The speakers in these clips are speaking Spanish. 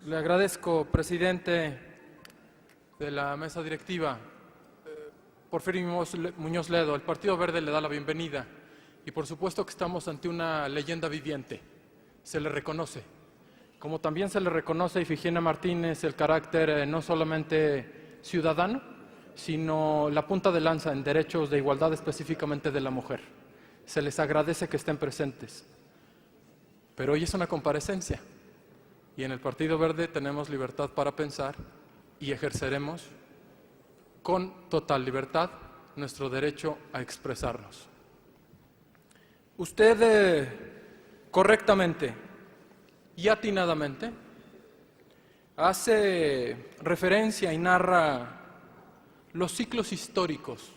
Le agradezco, presidente de la mesa directiva, Porfirio Muñoz Ledo. El Partido Verde le da la bienvenida y por supuesto que estamos ante una leyenda viviente. Se le reconoce, como también se le reconoce a Ifigenia Martínez el carácter no solamente ciudadano, sino la punta de lanza en derechos de igualdad específicamente de la mujer. Se les agradece que estén presentes. Pero hoy es una comparecencia. Y en el Partido Verde tenemos libertad para pensar y ejerceremos con total libertad nuestro derecho a expresarnos. Usted correctamente y atinadamente hace referencia y narra los ciclos históricos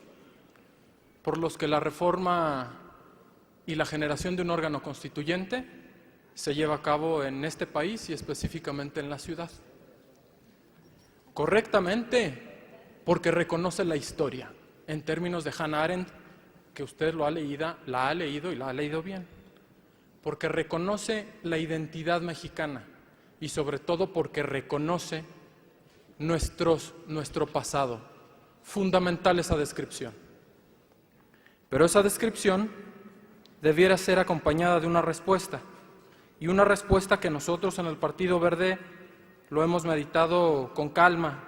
por los que la reforma y la generación de un órgano constituyente se lleva a cabo en este país y específicamente en la ciudad. Correctamente, porque reconoce la historia, en términos de Hannah Arendt, que usted la ha leído y la ha leído bien. Porque reconoce la identidad mexicana y sobre todo porque reconoce nuestro pasado. Fundamental esa descripción. Pero esa descripción debiera ser acompañada de una respuesta. Y una respuesta que nosotros en el Partido Verde lo hemos meditado con calma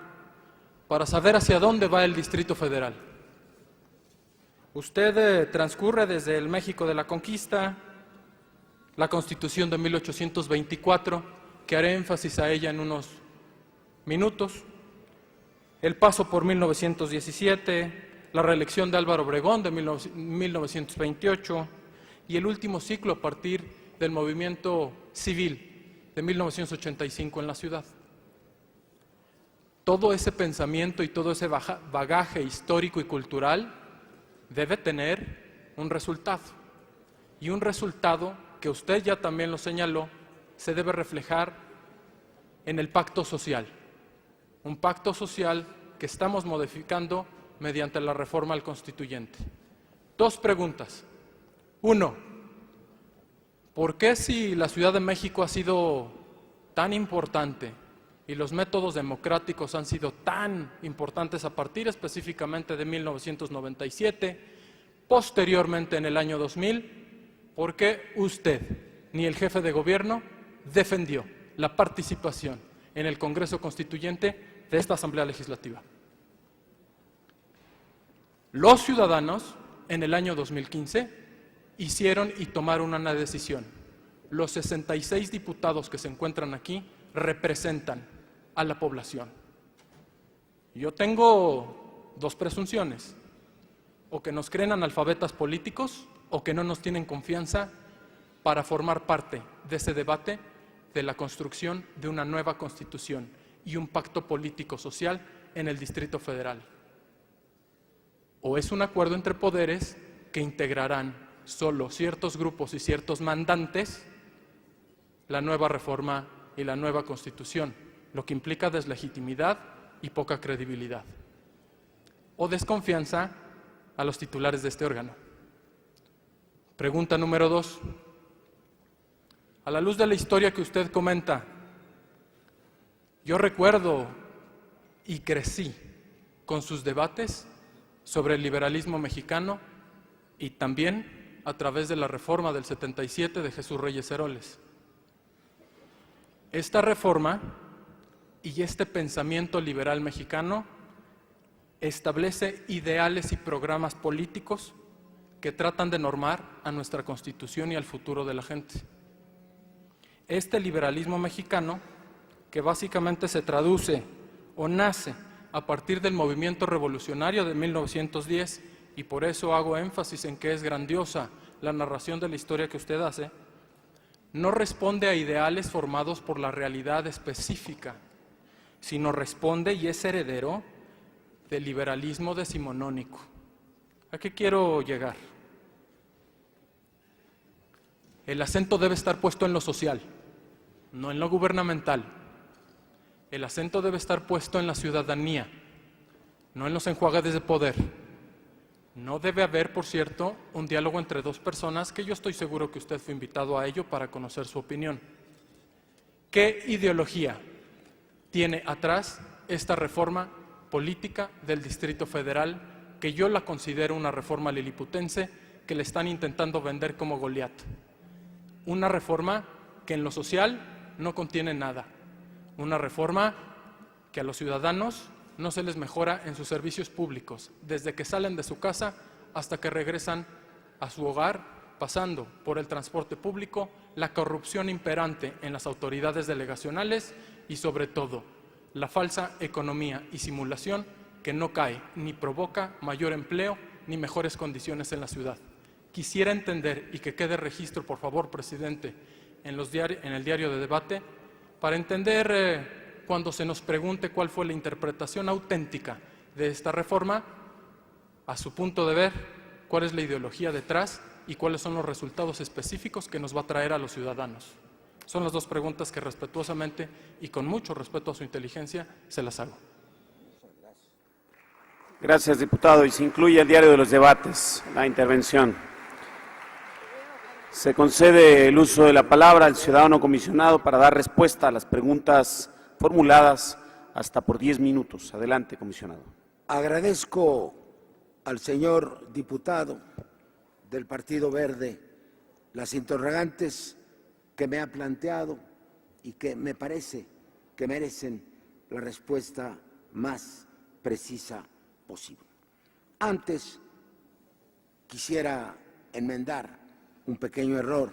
para saber hacia dónde va el Distrito Federal. Usted transcurre desde el México de la Conquista, la Constitución de 1824, que haré énfasis a ella en unos minutos, el paso por 1917, la reelección de Álvaro Obregón de 1928 y el último ciclo a partir del movimiento civil de 1985 en la ciudad. Todo ese pensamiento y todo ese bagaje histórico y cultural debe tener un resultado. Y un resultado que usted ya también lo señaló, se debe reflejar en el pacto social. Un pacto social que estamos modificando mediante la reforma al constituyente. Dos preguntas. Uno, ¿por qué si la Ciudad de México ha sido tan importante y los métodos democráticos han sido tan importantes a partir específicamente de 1997, posteriormente en el año 2000, por qué usted ni el jefe de gobierno defendió la participación en el Congreso Constituyente de esta Asamblea Legislativa? Los ciudadanos en el año 2015 hicieron y tomaron una decisión. Los 66 diputados que se encuentran aquí representan a la población. Yo tengo dos presunciones: o que nos creen analfabetas políticos o que no nos tienen confianza para formar parte de ese debate de la construcción de una nueva constitución y un pacto político-social en el Distrito Federal. O es un acuerdo entre poderes que integrarán solo ciertos grupos y ciertos mandantes la nueva reforma y la nueva constitución, lo que implica deslegitimidad y poca credibilidad. O desconfianza a los titulares de este órgano. Pregunta número 2. A la luz de la historia que usted comenta, yo recuerdo y crecí con sus debates sobre el liberalismo mexicano y también a través de la reforma del 77 de Jesús Reyes Heroles. Esta reforma y este pensamiento liberal mexicano establece ideales y programas políticos que tratan de normar a nuestra Constitución y al futuro de la gente. Este liberalismo mexicano, que básicamente se traduce o nace a partir del movimiento revolucionario de 1910, y por eso hago énfasis en que es grandiosa la narración de la historia que usted hace, no responde a ideales formados por la realidad específica, sino responde y es heredero del liberalismo decimonónico. ¿A qué quiero llegar? El acento debe estar puesto en lo social, no en lo gubernamental. El acento debe estar puesto en la ciudadanía, no en los enjuagues de poder. No debe haber, por cierto, un diálogo entre dos personas que yo estoy seguro que usted fue invitado a ello para conocer su opinión. ¿Qué ideología tiene atrás esta reforma política del Distrito Federal, que yo la considero una reforma liliputense que le están intentando vender como Goliat. Una reforma que en lo social no contiene nada. Una reforma que a los ciudadanos no se les mejora en sus servicios públicos, desde que salen de su casa hasta que regresan a su hogar, pasando por el transporte público, la corrupción imperante en las autoridades delegacionales y, sobre todo, la falsa economía y simulación que no cae ni provoca mayor empleo ni mejores condiciones en la ciudad. Quisiera entender, y que quede registro, por favor, presidente, en el diario de debate, para entender cuando se nos pregunte cuál fue la interpretación auténtica de esta reforma, a su punto de ver, cuál es la ideología detrás y cuáles son los resultados específicos que nos va a traer a los ciudadanos. Son las dos preguntas que respetuosamente y con mucho respeto a su inteligencia se las hago. Gracias, diputado. Y se incluye el diario de los debates, la intervención. Se concede el uso de la palabra al ciudadano comisionado para dar respuesta a las preguntas formuladas hasta por 10 minutos. Adelante, comisionado. Agradezco al señor diputado del Partido Verde las interrogantes que me ha planteado y que me parece que merecen la respuesta más precisa posible. Antes, quisiera enmendar un pequeño error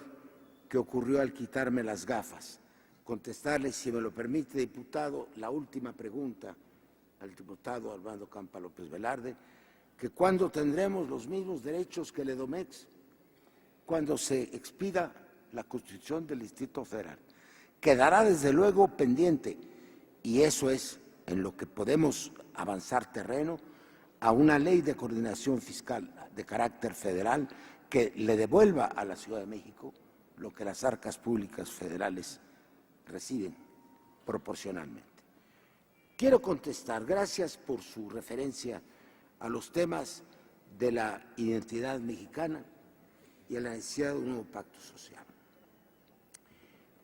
que ocurrió al quitarme las gafas. Contestarle, si me lo permite, diputado, la última pregunta al diputado Armando Campa López Velarde, que cuándo tendremos los mismos derechos que el Edomex, cuando se expida la Constitución del Distrito Federal. Quedará desde luego pendiente, y eso es en lo que podemos avanzar terreno, a una ley de coordinación fiscal de carácter federal que le devuelva a la Ciudad de México lo que las arcas públicas federales reciben proporcionalmente. Quiero contestar, gracias por su referencia a los temas de la identidad mexicana y a la necesidad de un nuevo pacto social.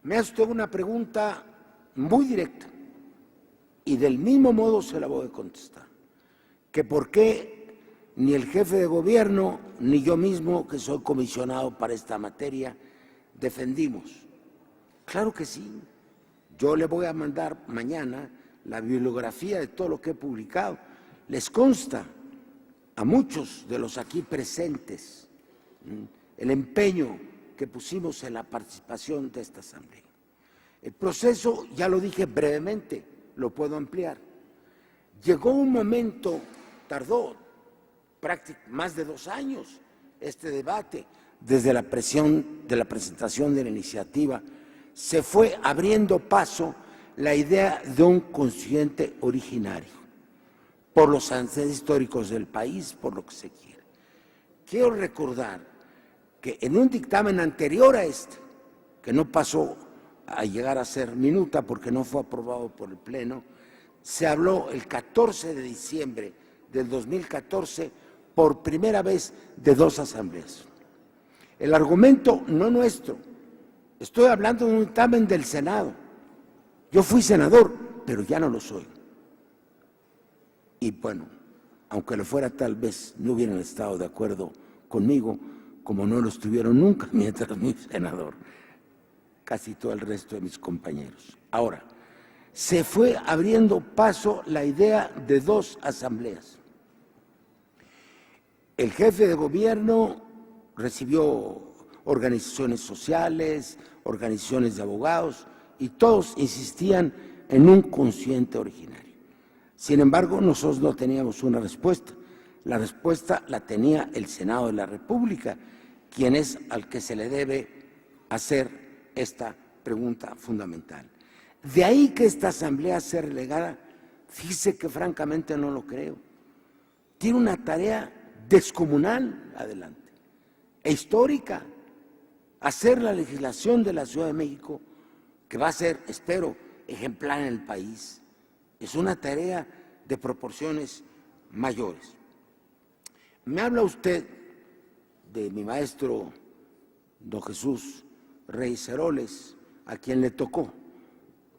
Me hace usted una pregunta muy directa y del mismo modo se la voy a contestar, que por qué ni el jefe de gobierno ni yo mismo, que soy comisionado para esta materia, defendimos. Claro que sí, yo le voy a mandar mañana la bibliografía de todo lo que he publicado. Les consta a muchos de los aquí presentes el empeño que pusimos en la participación de esta asamblea. El proceso, ya lo dije brevemente, lo puedo ampliar. Llegó un momento, tardó más de 2 años este debate, desde la presentación de la iniciativa, se fue abriendo paso la idea de un constituyente originario, por los antecedentes históricos del país, por lo que se quiere. Quiero recordar que en un dictamen anterior a este, que no pasó a llegar a ser minuta porque no fue aprobado por el Pleno, se habló el 14 de diciembre del 2014 por primera vez de 2 asambleas. El argumento no nuestro, estoy hablando de un dictamen del Senado. Yo fui senador, pero ya no lo soy. Y bueno, aunque lo fuera, tal vez no hubieran estado de acuerdo conmigo, como no lo estuvieron nunca mientras fui senador, casi todo el resto de mis compañeros. Ahora, se fue abriendo paso la idea de 2 asambleas. El jefe de gobierno recibió organizaciones sociales, organizaciones de abogados, y todos insistían en un constituyente originario. Sin embargo, nosotros no teníamos una respuesta. La respuesta la tenía el Senado de la República, quien es al que se le debe hacer esta pregunta fundamental. De ahí que esta asamblea sea relegada, fíjese que francamente no lo creo. Tiene una tarea descomunal adelante, e histórica, hacer la legislación de la Ciudad de México, que va a ser, espero, ejemplar en el país. Es una tarea de proporciones mayores. Me habla usted de mi maestro, don Jesús Reyes Heroles, a quien le tocó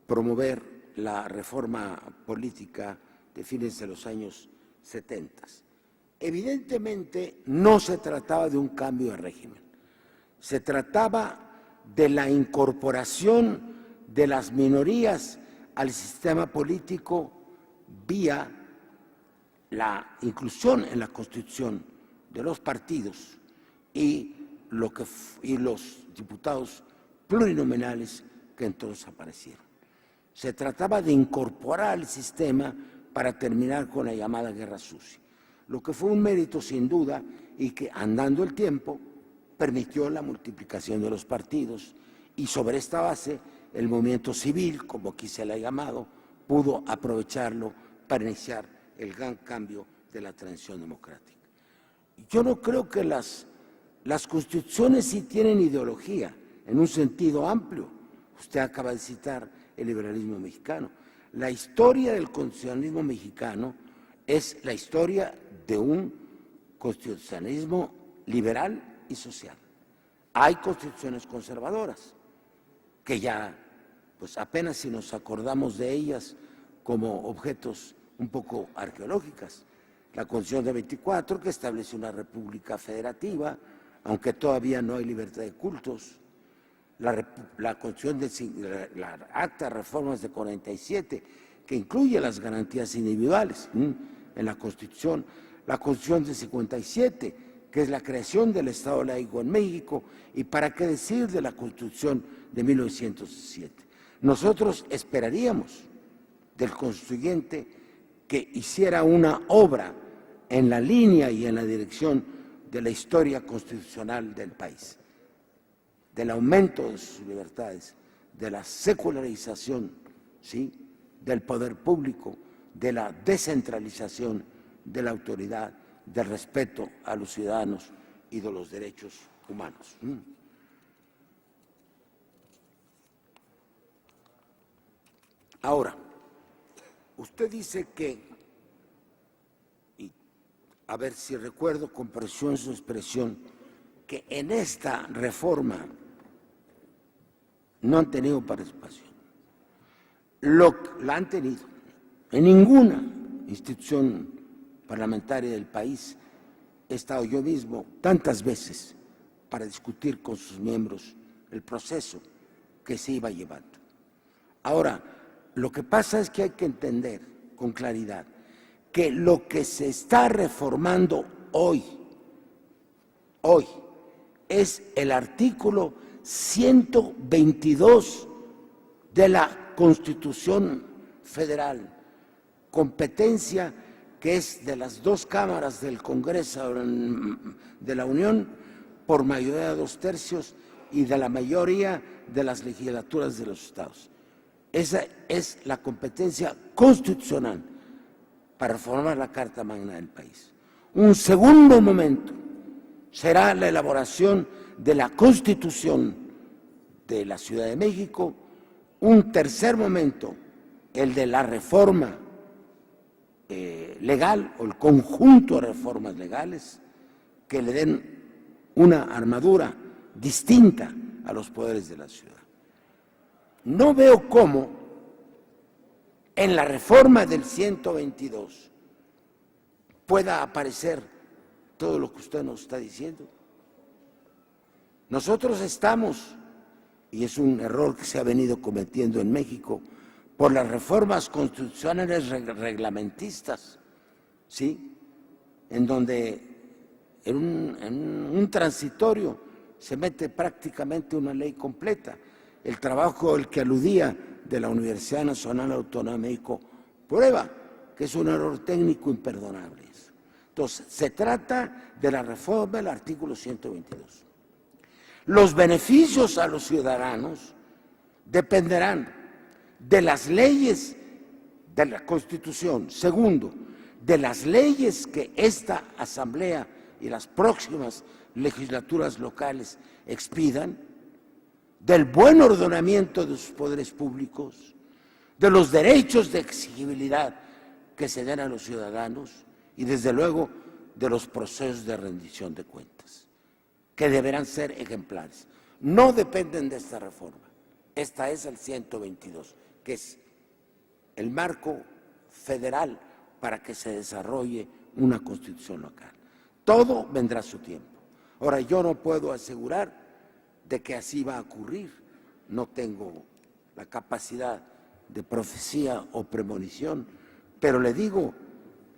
promover la reforma política de fines de los años 70. Evidentemente no se trataba de un cambio de régimen, se trataba de la incorporación de las minorías al sistema político vía la inclusión en la Constitución de los partidos y los diputados plurinominales que entonces aparecieron. Se trataba de incorporar el sistema para terminar con la llamada guerra sucia, lo que fue un mérito sin duda y que, andando el tiempo, permitió la multiplicación de los partidos y sobre esta base el movimiento civil, como aquí se le ha llamado, pudo aprovecharlo para iniciar el gran cambio de la transición democrática. Yo no creo que las constituciones sí tienen ideología en un sentido amplio. Usted acaba de citar el liberalismo mexicano. La historia del constitucionalismo mexicano es la historia de un constitucionalismo liberal y social. Hay constituciones conservadoras que ya, pues apenas si nos acordamos de ellas como objetos un poco arqueológicas. La Constitución de 24, que establece una república federativa, aunque todavía no hay libertad de cultos. La Constitución la Acta de Reformas de 47, que incluye las garantías individuales en la Constitución. La Constitución de 57, que es la creación del Estado laico en México, y para qué decir de la Constitución de 1907. Nosotros esperaríamos del constituyente que hiciera una obra en la línea y en la dirección de la historia constitucional del país, del aumento de sus libertades, de la secularización, ¿sí?, del poder público, de la descentralización de la autoridad, del respeto a los ciudadanos y de los derechos humanos. Ahora, usted dice que, y a ver si recuerdo con precisión su expresión, que en esta reforma no han tenido participación. La han tenido. En ninguna institución parlamentaria del país he estado yo mismo tantas veces para discutir con sus miembros el proceso que se iba llevando. Ahora, lo que pasa es que hay que entender con claridad que lo que se está reformando hoy es el artículo 122 de la Constitución Federal, competencia que es de las dos cámaras del Congreso de la Unión por mayoría de 2/3 y de la mayoría de las legislaturas de los estados. Esa es la competencia constitucional para reformar la Carta Magna del país. Un segundo momento será la elaboración de la Constitución de la Ciudad de México. Un tercer momento, el de la reforma legal o el conjunto de reformas legales que le den una armadura distinta a los poderes de la ciudad. No veo cómo en la reforma del 122 pueda aparecer todo lo que usted nos está diciendo. Nosotros estamos, y es un error que se ha venido cometiendo en México, por las reformas constitucionales reglamentistas, ¿sí?, en donde en un transitorio se mete prácticamente una ley completa. El trabajo al que aludía de la Universidad Nacional Autónoma de México prueba que es un error técnico imperdonable. Entonces, se trata de la reforma del artículo 122. Los beneficios a los ciudadanos dependerán de las leyes de la Constitución. Segundo, de las leyes que esta Asamblea y las próximas legislaturas locales expidan, del buen ordenamiento de sus poderes públicos, de los derechos de exigibilidad que se den a los ciudadanos y, desde luego, de los procesos de rendición de cuentas, que deberán ser ejemplares. No dependen de esta reforma. Esta es el 122, que es el marco federal para que se desarrolle una constitución local. Todo vendrá a su tiempo. Ahora, yo no puedo asegurar de que así va a ocurrir. No tengo la capacidad de profecía o premonición, pero le digo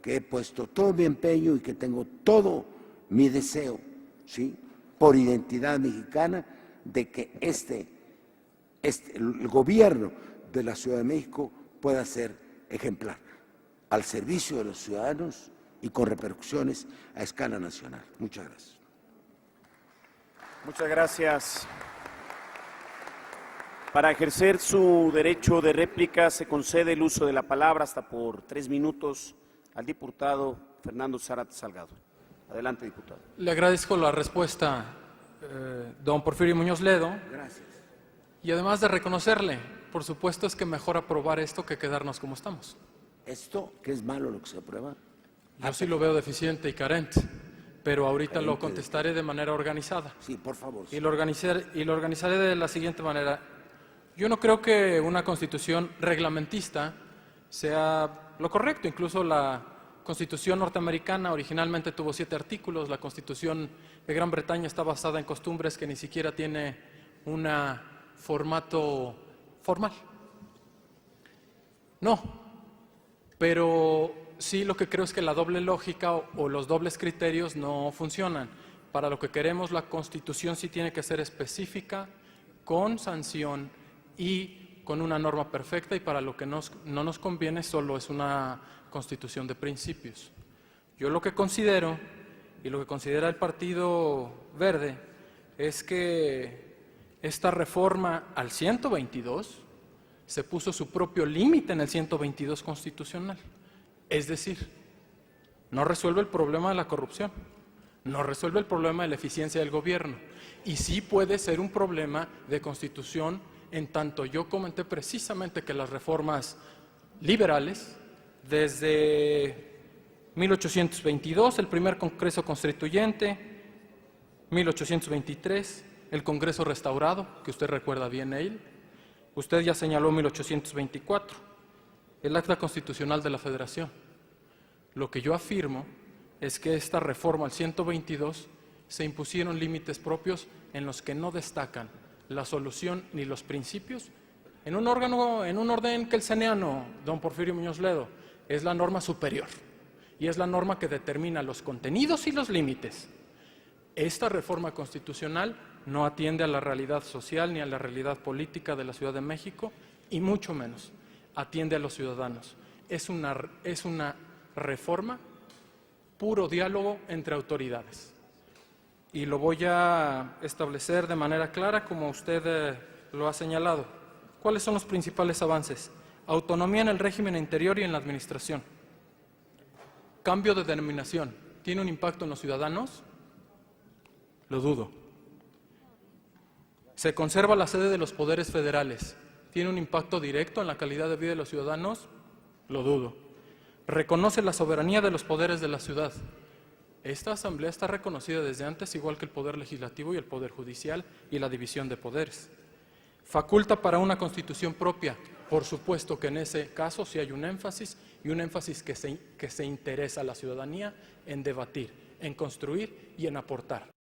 que he puesto todo mi empeño y que tengo todo mi deseo, ¿sí?, por identidad mexicana, de que el gobierno de la Ciudad de México pueda ser ejemplar, al servicio de los ciudadanos y con repercusiones a escala nacional. Muchas gracias. Muchas gracias. Para ejercer su derecho de réplica se concede el uso de la palabra hasta por 3 minutos al diputado Fernando Zárate Salgado. Adelante, diputado. Le agradezco la respuesta, don Porfirio Muñoz Ledo. Gracias. Y además de reconocerle, por supuesto es que mejor aprobar esto que quedarnos como estamos. ¿Esto qué es malo lo que se aprueba? Yo sí lo veo deficiente y carente, pero ahorita lo Carente contestaré de manera organizada. Sí, por favor. Y lo organizaré de la siguiente manera. Yo no creo que una constitución reglamentista sea lo correcto. Incluso la Constitución norteamericana originalmente tuvo 7 artículos. La Constitución de Gran Bretaña está basada en costumbres que ni siquiera tiene un formato formal. No, pero sí lo que creo es que la doble lógica o los dobles criterios no funcionan. Para lo que queremos, la Constitución sí tiene que ser específica, con sanción y con una norma perfecta, y para lo que no nos conviene solo es una Constitución de principios. Yo lo que considero, y lo que considera el Partido Verde, es que esta reforma al 122 se puso su propio límite en el 122 constitucional. Es decir, no resuelve el problema de la corrupción, no resuelve el problema de la eficiencia del gobierno, y sí puede ser un problema de constitución, en tanto yo comenté precisamente que las reformas liberales, desde 1822, el primer Congreso Constituyente, 1823, el Congreso Restaurado, que usted recuerda bien él, usted ya señaló 1824, el Acta Constitucional de la Federación. Lo que yo afirmo es que esta reforma al 122 se impusieron límites propios en los que no destacan la solución ni los principios en un orden que el ceneano, don Porfirio Muñoz Ledo, es la norma superior y es la norma que determina los contenidos y los límites. Esta reforma constitucional no atiende a la realidad social ni a la realidad política de la Ciudad de México, y mucho menos atiende a los ciudadanos. Es una reforma puro diálogo entre autoridades. Y lo voy a establecer de manera clara, como usted lo ha señalado. ¿Cuáles son los principales avances? Autonomía en el régimen interior y en la administración. Cambio de denominación. ¿Tiene un impacto en los ciudadanos? Lo dudo. Se conserva la sede de los poderes federales. ¿Tiene un impacto directo en la calidad de vida de los ciudadanos? Lo dudo. Reconoce la soberanía de los poderes de la ciudad. Esta asamblea está reconocida desde antes, igual que el poder legislativo y el poder judicial y la división de poderes. Faculta para una constitución propia. Por supuesto que en ese caso sí hay un énfasis, y un énfasis que se interesa a la ciudadanía en debatir, en construir y en aportar.